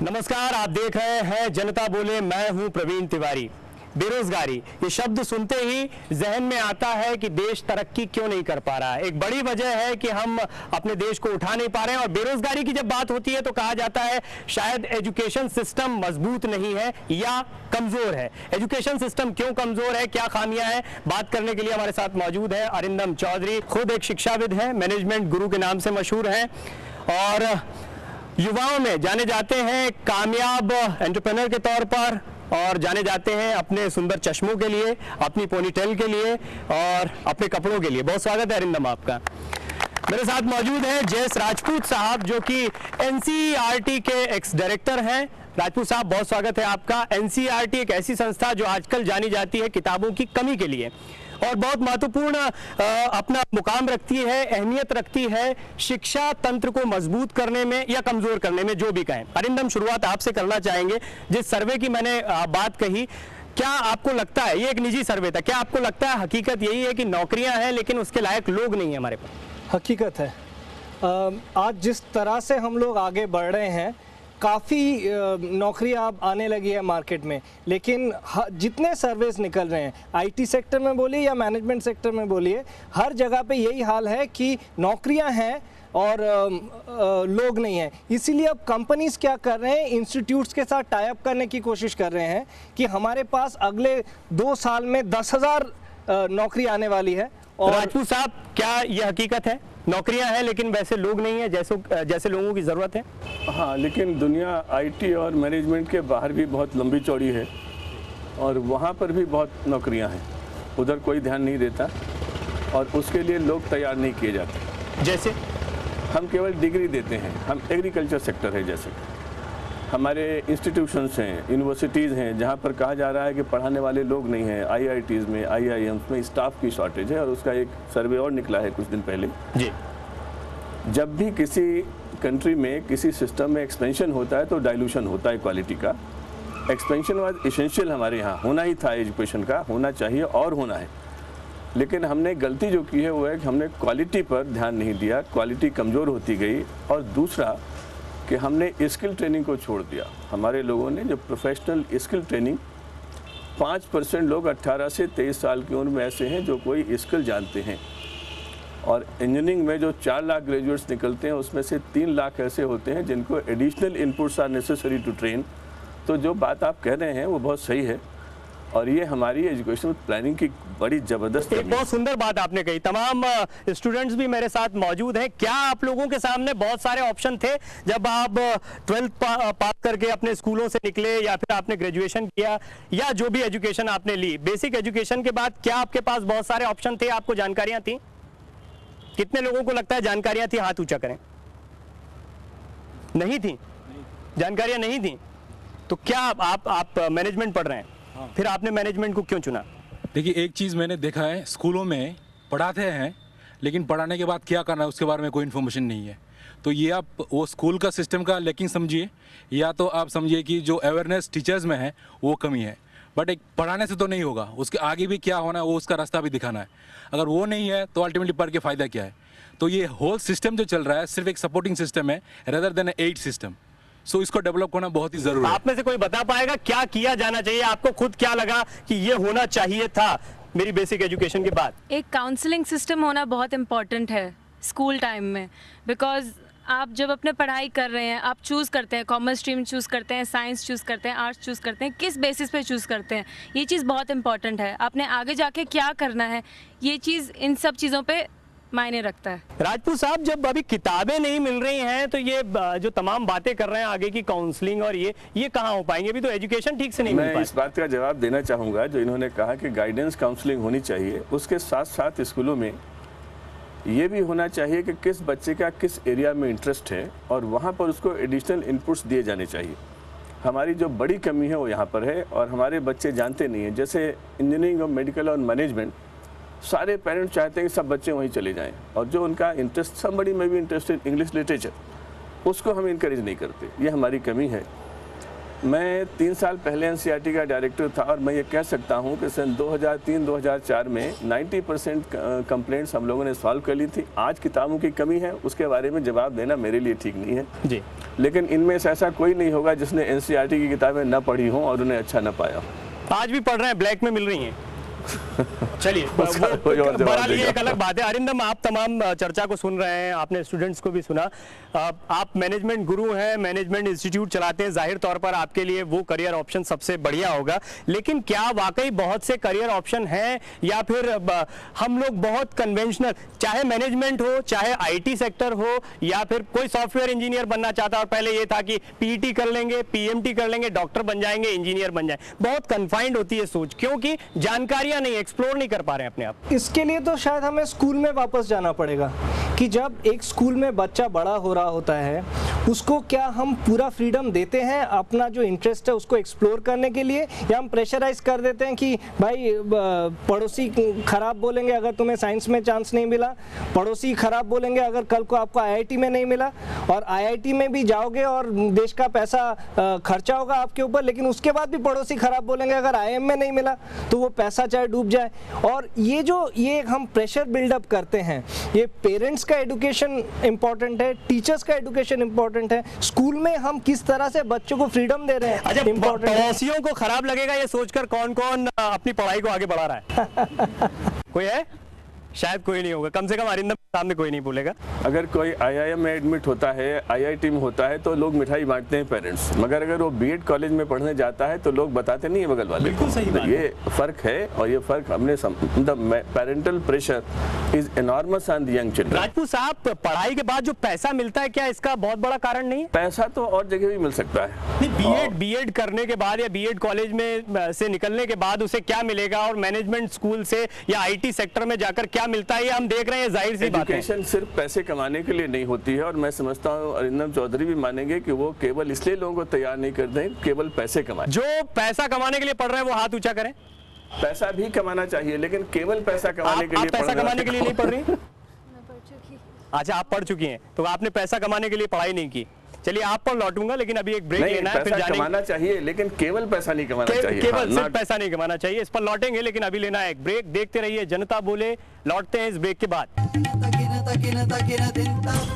नमस्कार, आप देख रहे हैं जनता बोले। मैं हूं प्रवीण तिवारी। बेरोजगारी ये शब्द सुनते ही जहन में आता है कि देश तरक्की क्यों नहीं कर पा रहा है। एक बड़ी वजह है कि हम अपने देश को उठा नहीं पा रहे हैं। और बेरोजगारी की जब बात होती है तो कहा जाता है शायद एजुकेशन सिस्टम मजबूत नहीं है या कमजोर है। एजुकेशन सिस्टम क्यों कमजोर है, क्या खामियां हैं, बात करने के लिए हमारे साथ मौजूद है अरिंदम चौधरी। खुद एक शिक्षाविद हैं, मैनेजमेंट गुरु के नाम से मशहूर हैं और युवाओं में जाने जाते हैं कामयाब एंटरप्रेन्योर के तौर पर, और जाने जाते हैं अपने सुंदर चश्मों के लिए, अपनी पोनीटेल के लिए और अपने कपड़ों के लिए। बहुत स्वागत है अरिंदम आपका। मेरे साथ मौजूद हैं जयेश राजपूत साहब, जो कि एनसीईआरटी के एक्स डायरेक्टर हैं। राजपूत साहब, बहुत स्वागत है आपका। एनसीईआरटी एक ऐसी संस्था जो आजकल जानी जाती है किताबों की कमी के लिए और बहुत महत्वपूर्ण अपना मुकाम रखती है, अहमियत रखती है शिक्षा तंत्र को मजबूत करने में या कमजोर करने में, जो भी कहें। अरिंदम, शुरुआत आपसे करना चाहेंगे। जिस सर्वे की मैंने बात कही, क्या आपको लगता है, ये एक निजी सर्वे था, क्या आपको लगता है हकीकत यही है कि नौकरियां हैं लेकिन उसके लायक लोग नहीं है हमारे पास? हकीकत है। आज जिस तरह से हम लोग आगे बढ़ रहे हैं, काफ़ी नौकरियां अब आने लगी है मार्केट में, लेकिन जितने सर्विस निकल रहे हैं, आईटी सेक्टर में बोलिए या मैनेजमेंट सेक्टर में बोलिए, हर जगह पे यही हाल है कि नौकरियां हैं और लोग नहीं हैं। इसीलिए अब कंपनीज क्या कर रहे हैं, इंस्टीट्यूट्स के साथ टाई अप करने की कोशिश कर रहे हैं कि हमारे पास अगले 2 साल में 10,000 नौकरी आने वाली है। और राजपूत साहब, क्या यह हकीकत है, नौकरियां हैं लेकिन वैसे लोग नहीं है जैसे लोगों की ज़रूरत है? हाँ, लेकिन दुनिया आईटी और मैनेजमेंट के बाहर भी बहुत लंबी चौड़ी है और वहाँ पर भी बहुत नौकरियाँ हैं। उधर कोई ध्यान नहीं देता और उसके लिए लोग तैयार नहीं किए जाते। जैसे हम केवल डिग्री देते हैं। हम एग्रीकल्चर सेक्टर है, जैसे हमारे इंस्टीट्यूशंस हैं, यूनिवर्सिटीज़ हैं, जहाँ पर कहा जा रहा है कि पढ़ाने वाले लोग नहीं हैं। आईआईटीज़ में, आईआईएम्स में स्टाफ की शॉर्टेज है और उसका एक सर्वे और निकला है कुछ दिन पहले जी। जब भी किसी कंट्री में किसी सिस्टम में एक्सपेंशन होता है तो डाइल्यूशन होता है क्वालिटी का। एक्सपेंशन वाज एसेंशियल हमारे यहाँ होना ही था, एजुकेशन का होना चाहिए और होना है। लेकिन हमने गलती जो की है वो है कि हमने क्वालिटी पर ध्यान नहीं दिया, क्वालिटी कमज़ोर होती गई। और दूसरा कि हमने स्किल ट्रेनिंग को छोड़ दिया। हमारे लोगों ने जो प्रोफेशनल स्किल ट्रेनिंग, 5% लोग 18 से 23 साल की उम्र में ऐसे हैं जो कोई स्किल जानते हैं। और इंजीनियरिंग में जो 4 लाख ग्रेजुएट्स निकलते हैं उसमें से 3 लाख ऐसे होते हैं जिनको additional inputs are necessary to train. तो जो बात आप कह रहे हैं वो बहुत सही है और ये हमारी एजुकेशन प्लानिंग की बड़ी ज़बरदस्त एक बहुत सुंदर बात आपने कही। तमाम स्टूडेंट्स भी मेरे साथ मौजूद हैं। क्या आप लोगों के सामने बहुत सारे ऑप्शन थे जब आप 12th पास करके अपने स्कूलों से निकले या फिर आपने ग्रेजुएशन किया या जो भी एजुकेशन आपने ली, बेसिक एजुकेशन के बाद क्या आपके पास बहुत सारे ऑप्शन थे, आपको जानकारियां थी? कितने लोगों को लगता है जानकारियां थी? हाथ ऊंचा करें। नहीं थी, जानकारियां नहीं थी। तो क्या आप मैनेजमेंट पढ़ रहे हैं? फिर आपने मैनेजमेंट को क्यों चुना? देखिए, एक चीज़ मैंने देखा है, स्कूलों में पढ़ाते हैं लेकिन पढ़ाने के बाद क्या करना है उसके बारे में कोई इन्फॉर्मेशन नहीं है। तो ये आप वो स्कूल का सिस्टम का लेकिन समझिए, या तो आप समझिए कि जो अवेयरनेस टीचर्स में है वो कमी है। बट एक पढ़ाने से तो नहीं होगा, उसके आगे भी क्या होना है वो उसका रास्ता भी दिखाना है। अगर वो नहीं है तो अल्टीमेटली पढ़ के फ़ायदा क्या है? तो ये होल सिस्टम जो चल रहा है सिर्फ एक सपोर्टिंग सिस्टम है रेदर देन एड सिस्टम। सो इसको डेवलप करना बहुत ही जरूरी है। आप में से कोई बता पाएगा क्या किया जाना चाहिए? आपको खुद क्या लगा कि ये होना चाहिए था मेरी बेसिक एजुकेशन के बाद? एक काउंसलिंग सिस्टम होना बहुत इम्पॉर्टेंट है स्कूल टाइम में। बिकॉज आप जब अपने पढ़ाई कर रहे हैं, आप चूज़ करते हैं, कॉमर्स स्ट्रीम चूज़ करते हैं, साइंस चूज़ करते हैं, आर्ट्स चूज़ करते हैं, किस बेसिस पे चूज़ करते हैं, ये चीज़ बहुत इंपॉर्टेंट है। आपने आगे जाके क्या करना है, ये चीज़ इन सब चीज़ों पे मायने रखता है। राजपूत साहब, जब अभी किताबें नहीं मिल रही हैं तो ये जो तमाम बातें कर रहे हैं आगे की काउंसलिंग और ये कहाँ हो पाएंगे? अभी तो एजुकेशन ठीक से नहीं मिल पाएगी। मैं इस बात का जवाब देना चाहूँगा जो इन्होंने कहा कि गाइडेंस काउंसलिंग होनी चाहिए। उसके साथ साथ स्कूलों में ये भी होना चाहिए कि किस बच्चे का किस एरिया में इंटरेस्ट है और वहाँ पर उसको एडिशनल इनपुट्स दिए जाने चाहिए। हमारी जो बड़ी कमी है वो यहाँ पर है और हमारे बच्चे जानते नहीं हैं। जैसे इंजीनियरिंग और मेडिकल और मैनेजमेंट, सारे पेरेंट्स चाहते हैं कि सब बच्चे वहीं चले जाएं और जो उनका इंटरेस्ट, समबडी में भी इंटरेस्टेड इंग्लिश लिटरेचर, उसको हम इनकरेज नहीं करते। ये हमारी कमी है। मैं 3 साल पहले एनसीईआरटी का डायरेक्टर था और मैं ये कह सकता हूँ कि सन 2003-2004 में 90% कंप्लेंट्स हम लोगों ने सॉल्व कर ली थी। आज किताबों की कमी है, उसके बारे में जवाब देना मेरे लिए ठीक नहीं है जी। लेकिन इनमें से ऐसा कोई नहीं होगा जिसने एनसीईआरटी की किताबें न पढ़ी हों और उन्हें अच्छा न पाया हो। आज भी पढ़ रहे हैं, ब्लैक में मिल रही हैं। चलिए, बहरहाल ये एक अलग बात है। अरिंदम, आप तमाम चर्चा को सुन रहे हैं, आपने स्टूडेंट्स को भी सुना। आप मैनेजमेंट गुरु हैं, मैनेजमेंट इंस्टीट्यूट चलाते हैं, जाहिर तौर पर आपके लिए वो करियर ऑप्शन सबसे बढ़िया होगा। लेकिन क्या वाकई बहुत से करियर ऑप्शन हैं या फिर हम लोग बहुत कन्वेंशनल, चाहे मैनेजमेंट हो, चाहे आईटी सेक्टर हो, या फिर कोई सॉफ्टवेयर इंजीनियर बनना चाहता है और पहले ये था कि पीईटी कर लेंगे, पीएमटी कर लेंगे, डॉक्टर बन जाएंगे, इंजीनियर बन जाएंगे। बहुत कन्फाइंड होती है सोच, क्योंकि जानकारियां नहीं, एक्सप्लोर नहीं कर पा रहे हैं अपने आप। इसके लिए तो शायद हमें स्कूल में वापस जाना पड़ेगा कि जब एक स्कूल में बच्चा बड़ा हो रहा होता है, उसको क्या हम पूरा फ्रीडम देते हैं अपना जो इंटरेस्ट है उसको एक्सप्लोर करने के लिए, या हम प्रेशराइज कर देते हैं कि भाई पड़ोसी खराब बोलेंगे अगर तुम्हें साइंस में चांस नहीं मिला, पड़ोसी खराब बोलेंगे अगर कल को आपको आईआईटी में नहीं मिला, और आईआईटी में भी जाओगे और देश का पैसा खर्चा होगा आपके ऊपर, लेकिन उसके बाद भी पड़ोसी खराब बोलेंगे अगर आईएम में नहीं मिला तो वो पैसा चाहे डूब जाए। और ये हम प्रेशर बिल्डअप करते हैं, ये पेरेंट्स का एजुकेशन इंपॉर्टेंट है, टीचर्स का एजुकेशन इंपॉर्टेंट है, स्कूल में हम किस तरह से बच्चों को फ्रीडम दे रहे हैं। अच्छा, पड़ोसियों को खराब लगेगा ये सोचकर कौन कौन अपनी पढ़ाई को आगे बढ़ा रहा है? कोई है? शायद कोई नहीं होगा, कम से कम अरिंदम सामने कोई नहीं बोलेगा। अगर कोई आईआईएम में एडमिट होता है, आईआईटी में होता है तो लोग मिठाई बांटते हैं पेरेंट्स, मगर अगर वो बीएड कॉलेज में पढ़ने जाता है तो लोग बताते नहीं है बगल वाले। बिल्कुल सही बात है। ये फर्क है और ये फर्क हमने parental pressure is enormous on the young children. Rajput साहब, पढ़ाई के बाद जो पैसा मिलता है क्या इसका बहुत बड़ा कारण नहीं है? पैसा तो और जगह भी मिल सकता है। बीएड करने के बाद या बीएड कॉलेज में से निकलने के बाद उसे क्या मिलेगा, और मैनेजमेंट स्कूल से या आईटी सेक्टर में जाकर क्या मिलता है, ये हम देख रहे हैं, जाहिर सी बात है। एजुकेशन सिर्फ पैसे कमाने के लिए नहीं होती है, और मैं समझता हूँ अरिंदम चौधरी भी मानेंगे कि वो केवल इसलिए लोगों को तैयार नहीं करते हैं केवल पैसे कमाएं। जो पैसा कमाने के लिए पढ़ रहे हैं वो हाथ ऊंचा करें। पैसा भी कमाना चाहिए, लेकिन केवल पैसा कमाने के लिए पैसा कमाने के लिए नहीं पढ़ रही? अच्छा, आप पढ़ चुकी हैं, तो आपने पैसा कमाने के लिए पढ़ाई नहीं की। चलिए, आप पर लौटूंगा, लेकिन अभी एक ब्रेक लेना है, फिर पैसा कमाना चाहिए लेकिन केवल पैसा नहीं कमाना चाहिए। केवल सिर्फ पैसा नहीं कमाना चाहिए, इस पर लौटेंगे, लेकिन अभी लेना है एक ब्रेक। देखते रहिए जनता बोले, लौटते हैं इस ब्रेक के बाद।